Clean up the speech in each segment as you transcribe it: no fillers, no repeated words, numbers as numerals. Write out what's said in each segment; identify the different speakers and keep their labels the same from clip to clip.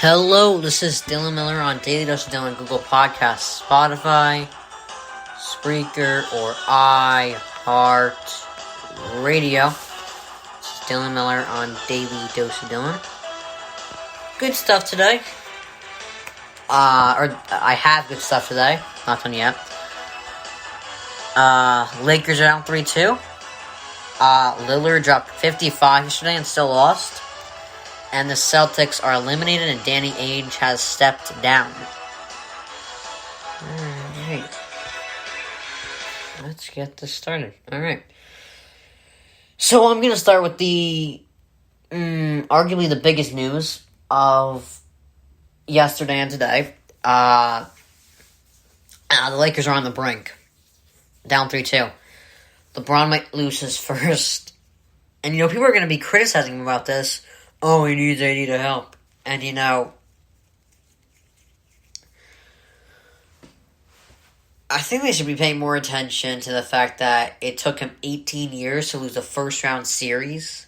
Speaker 1: Hello, this is Dylan Miller on Daily Dose of Dylan, Google Podcasts, Spotify, Spreaker, or iHeart Radio. This is Dylan Miller on Daily Dose of Dylan. Good stuff today. I have good stuff today. Not done yet. Lakers are down 3-2. Lillard dropped 55 yesterday and still lost. And the Celtics are eliminated, and Danny Ainge has stepped down. Alright. Let's get this started. Alright. So I'm going to start with the, arguably the biggest news of yesterday and today. The Lakers are on the brink. Down 3-2. LeBron might lose his first. And, people are going to be criticizing him about this. Oh, he needs AD to help. And, I think they should be paying more attention to the fact that it took him 18 years to lose a first-round series.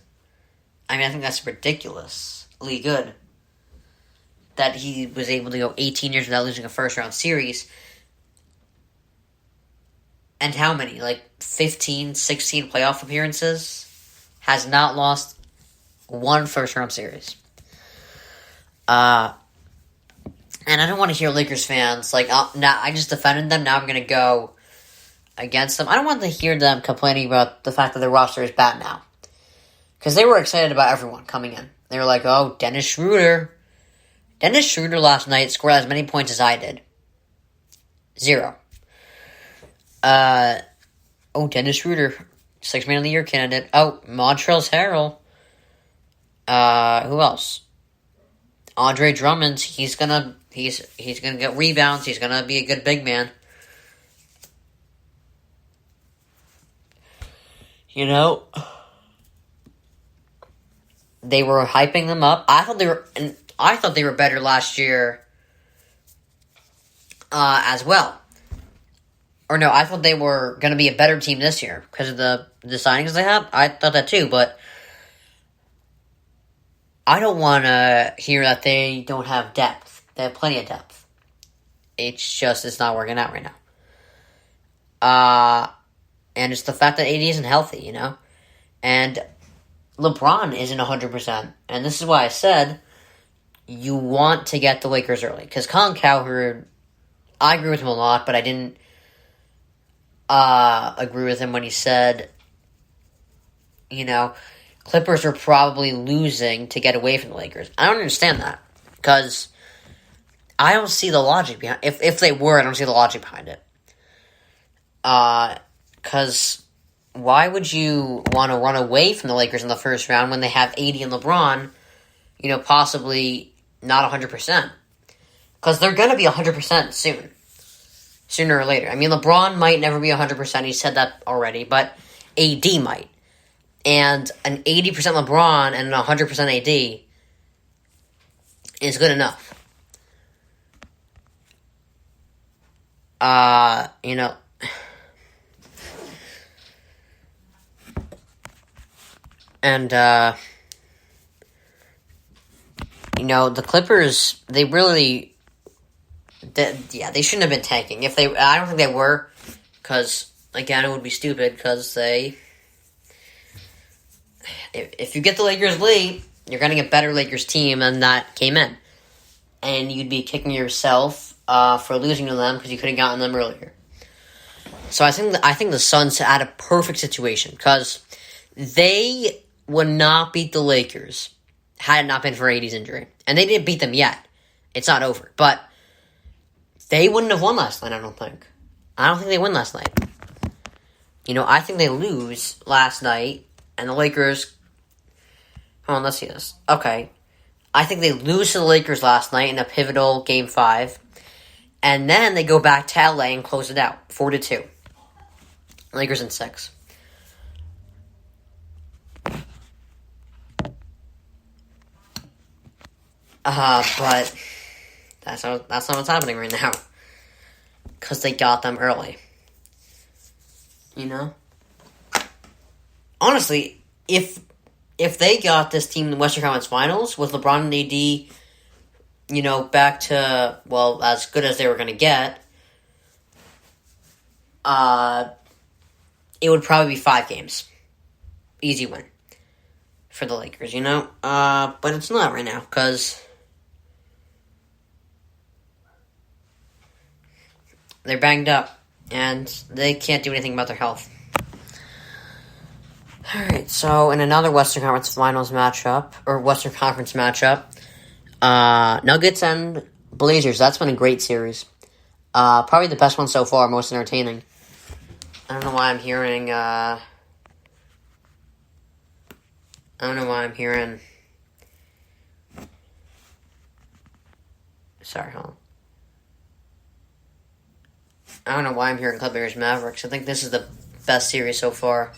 Speaker 1: I think that's ridiculously good. That he was able to go 18 years without losing a first-round series. And how many? 15, 16 playoff appearances? Has not lost one first-round series. And I don't want to hear Lakers fans, now I just defended them, now I'm going to go against them. I don't want to hear them complaining about the fact that their roster is bad now. Because they were excited about everyone coming in. They were like, oh, Dennis Schroeder. Dennis Schroeder last night scored as many points as I did. 0. Dennis Schroeder, 6th Man of the Year candidate. Oh, Montrezl Harrell. Who else? Andre Drummond. He's gonna get rebounds. He's gonna be a good big man. They were hyping them up. I thought they were better last year. As well. Or no, I thought they were gonna be a better team this year because of the signings they have. I thought that too, but I don't want to hear that they don't have depth. They have plenty of depth. It's not working out right now. And it's the fact that AD isn't healthy, And LeBron isn't 100%. And this is why I said you want to get the Lakers early. Because Colin Cowherd, I agree with him a lot, but I didn't agree with him when he said, Clippers are probably losing to get away from the Lakers. I don't understand that. Because I don't see the logic behind it. If they were, I don't see the logic behind it. Because why would you want to run away from the Lakers in the first round when they have AD and LeBron, possibly not 100%? Because they're going to be 100% soon. Sooner or later. LeBron might never be 100%. He said that already. But AD might. And an 80% LeBron and an 100% AD is good enough. And, the Clippers, they really, they shouldn't have been tanking. I don't think they were, because, again, it would be stupid, because if you get the Lakers late, you're going to get a better Lakers team than that came in. And you'd be kicking yourself for losing to them because you could have gotten them earlier. So I think the Suns had a perfect situation because they would not beat the Lakers had it not been for AD's injury. And they didn't beat them yet. It's not over. But they wouldn't have won last night, I don't think. I don't think they win last night. I think they lose last night and the Lakers. Hold on, let's see this. Okay. I think they lose to the Lakers last night in a pivotal Game 5. And then they go back to LA and close it out. 4-2. Lakers in 6. But that's not what's happening right now. Because they got them early. Honestly, if they got this team in the Western Conference Finals with LeBron and AD back to, well, as good as they were going to get, it would probably be 5 games. Easy win for the Lakers, but it's not right now, because they're banged up, and they can't do anything about their health. Alright, so in another Western Conference matchup, Nuggets and Blazers. That's been a great series. Probably the best one so far, most entertaining. I don't know why I'm hearing, sorry, hold on. I don't know why I'm hearing Clippers Mavericks. I think this is the best series so far.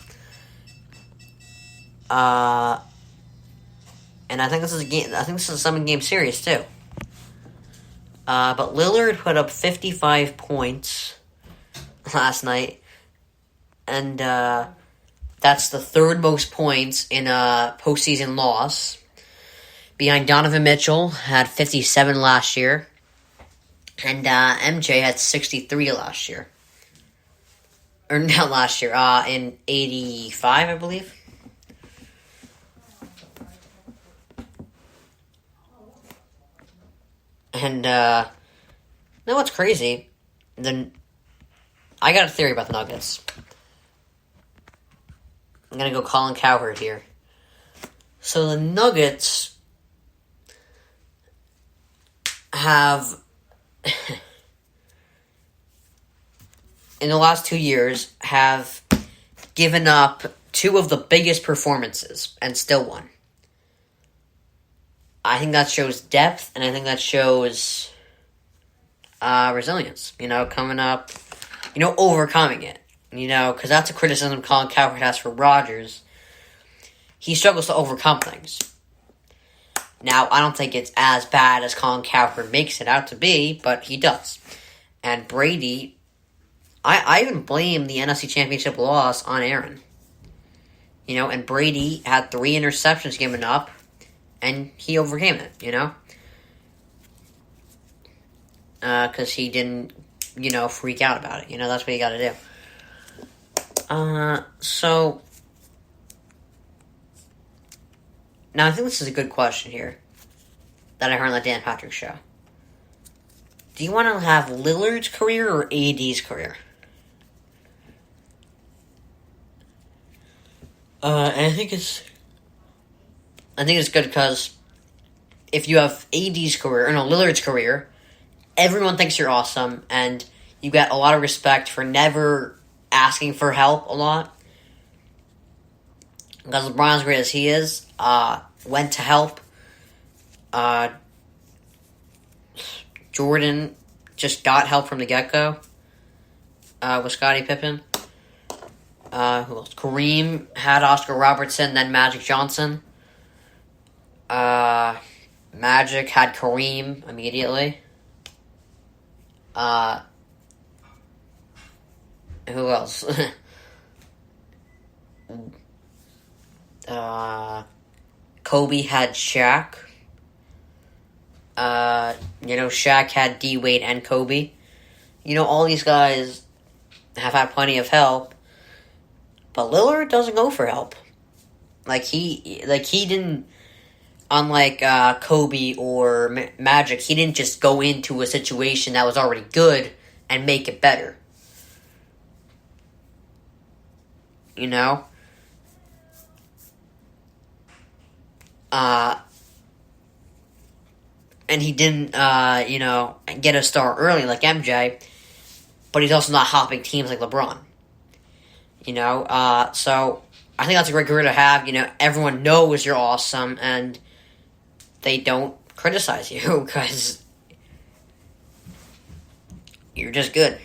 Speaker 1: And I think this is a 7-game series too. But Lillard put up 55 points last night, and that's the 3rd most points in a postseason loss. Behind Donovan Mitchell, had 57 last year, and MJ had 63 last year. Or not last year, in 85, I believe. And, know what's crazy? I got a theory about the Nuggets. I'm gonna go Colin Cowherd here. So the Nuggets have, in the last 2 years, have given up 2 of the biggest performances and still won. I think that shows depth, and I think that shows resilience, coming up, overcoming it, because that's a criticism Colin Cowherd has for Rodgers. He struggles to overcome things. Now, I don't think it's as bad as Colin Cowherd makes it out to be, but he does. And Brady, I even blame the NFC Championship loss on Aaron. And Brady had 3 interceptions given up, and he overcame it, because he didn't, freak out about it. That's what you gotta do. So, now I think this is a good question here that I heard on the Dan Patrick Show. Do you want to have Lillard's career or AD's career? And I think it's good because if you have Lillard's career, everyone thinks you're awesome, and you get a lot of respect for never asking for help a lot. Because LeBron, as great as he is, went to help. Jordan just got help from the get-go with Scottie Pippen. Who else? Kareem had Oscar Robertson, then Magic Johnson. Magic had Kareem immediately. Who else? Kobe had Shaq. Shaq had D. Wade and Kobe. All these guys have had plenty of help, but Lillard doesn't go for help. He didn't, unlike Kobe or Magic, he didn't just go into a situation that was already good and make it better. And he didn't, get a start early like MJ, but he's also not hopping teams like LeBron. So I think that's a great career to have. Everyone knows you're awesome, and they don't criticize you because you're just good.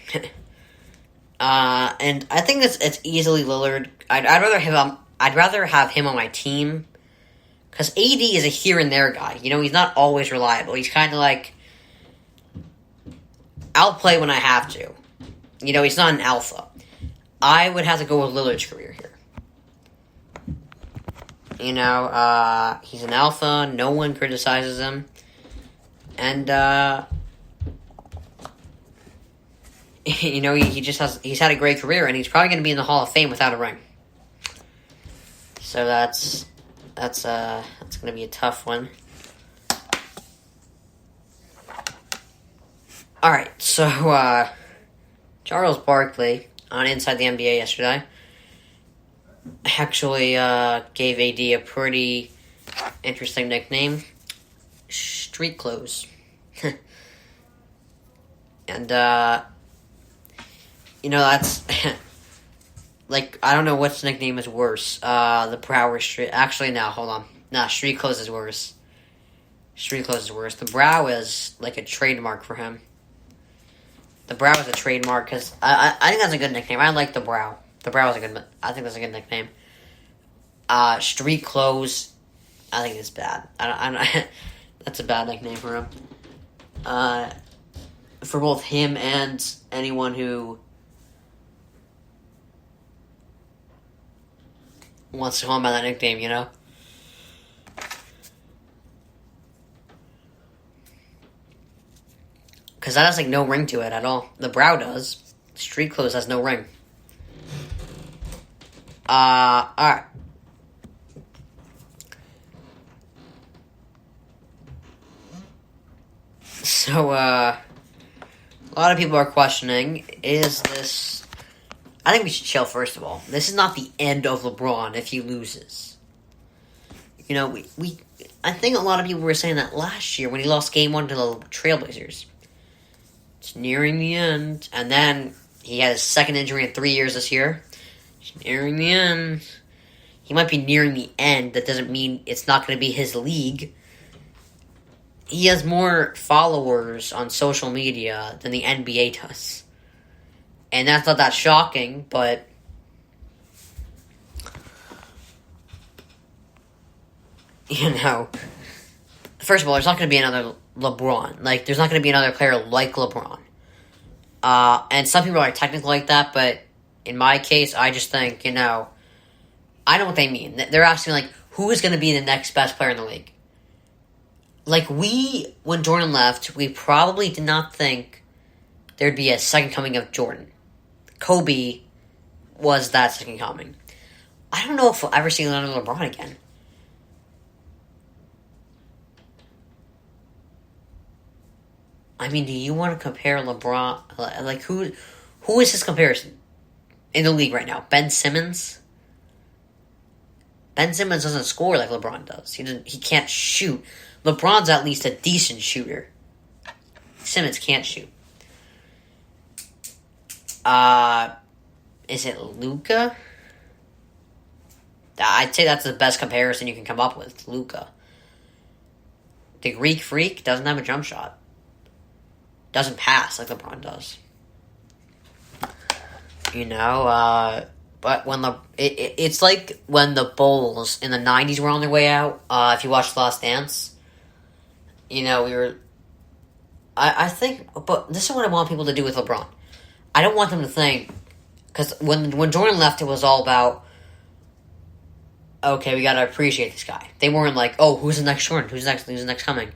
Speaker 1: And I think it's easily Lillard. I'd rather have him on my team. Because AD is a here and there guy. He's not always reliable. He's kind of like, I'll play when I have to. He's not an alpha. I would have to go with Lillard's career here. He's an alpha. No one criticizes him. And, he's had a great career, and he's probably going to be in the Hall of Fame without a ring. So that's going to be a tough one. All right, so Charles Barkley on Inside the NBA yesterday actually gave AD a pretty interesting nickname, Street Clothes. And that's like, I don't know which nickname is worse. The Brow or Street. Actually, no, hold on. Nah, Street Clothes is worse. Street Clothes is worse. The Brow is like a trademark for him. The Brow is a trademark because I think that's a good nickname. I like the Brow. The Brow is I think that's a good nickname. Street Clothes, I think it's bad. I don't that's a bad nickname for him. For both him and anyone who wants to call him by that nickname, Because that has, like, no ring to it at all. The Brow does. Street Clothes has no ring. Alright. So, a lot of people are questioning, is this... I think we should chill, first of all. This is not the end of LeBron if he loses. I think a lot of people were saying that last year when he lost Game 1 to the Trailblazers. It's nearing the end. And then he had his second injury in 3 years this year. It's nearing the end. He might be nearing the end. That doesn't mean it's not going to be his league. He has more followers on social media than the NBA does. And that's not that shocking, but... First of all, there's not going to be another LeBron. Like, there's not going to be another player like LeBron. And some people are technically like that, but in my case, I just think, I know what they mean. They're asking, like, who is going to be the next best player in the league? Like, when Jordan left, we probably did not think there'd be a second coming of Jordan. Kobe was that second coming. I don't know if we'll ever see another LeBron again. I mean, do you want to compare LeBron? Like, who is his comparison in the league right now? Ben Simmons? Ben Simmons doesn't score like LeBron does. He can't shoot. LeBron's at least a decent shooter. Simmons can't shoot. Is it Luka? I'd say that's the best comparison you can come up with. Luka. The Greek Freak doesn't have a jump shot. Doesn't pass like LeBron does. But when it's like when the Bulls in the 90s were on their way out. If you watched Last Dance, we were... I think... But this is what I want people to do with LeBron. I don't want them to think... Because when Jordan left, it was all about... Okay, we gotta appreciate this guy. They weren't like, oh, who's the next Jordan? Who's the next coming?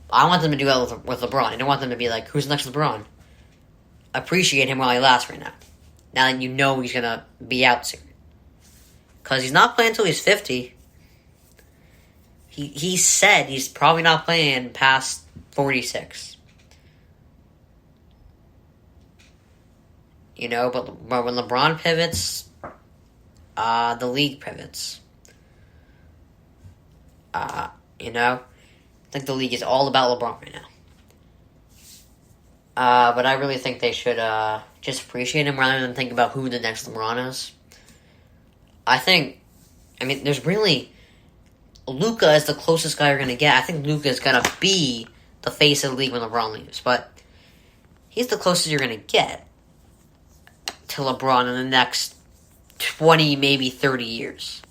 Speaker 1: I want them to do that with LeBron. I don't want them to be like, who's the next LeBron? Appreciate him while he lasts right now. Now that you know he's gonna be out soon. Because he's not playing until he's 50. He said he's probably not playing past 46. But when LeBron pivots, the league pivots. I think the league is all about LeBron right now. But I really think they should just appreciate him rather than think about who the next LeBron is. There's really... Luka is the closest guy you're going to get. I think Luka is going to be the face of the league when LeBron leaves. But he's the closest you're going to get to LeBron in the next 20, maybe 30 years.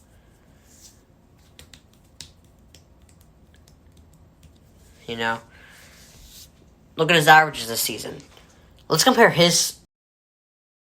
Speaker 1: Look at his averages this season. Let's compare his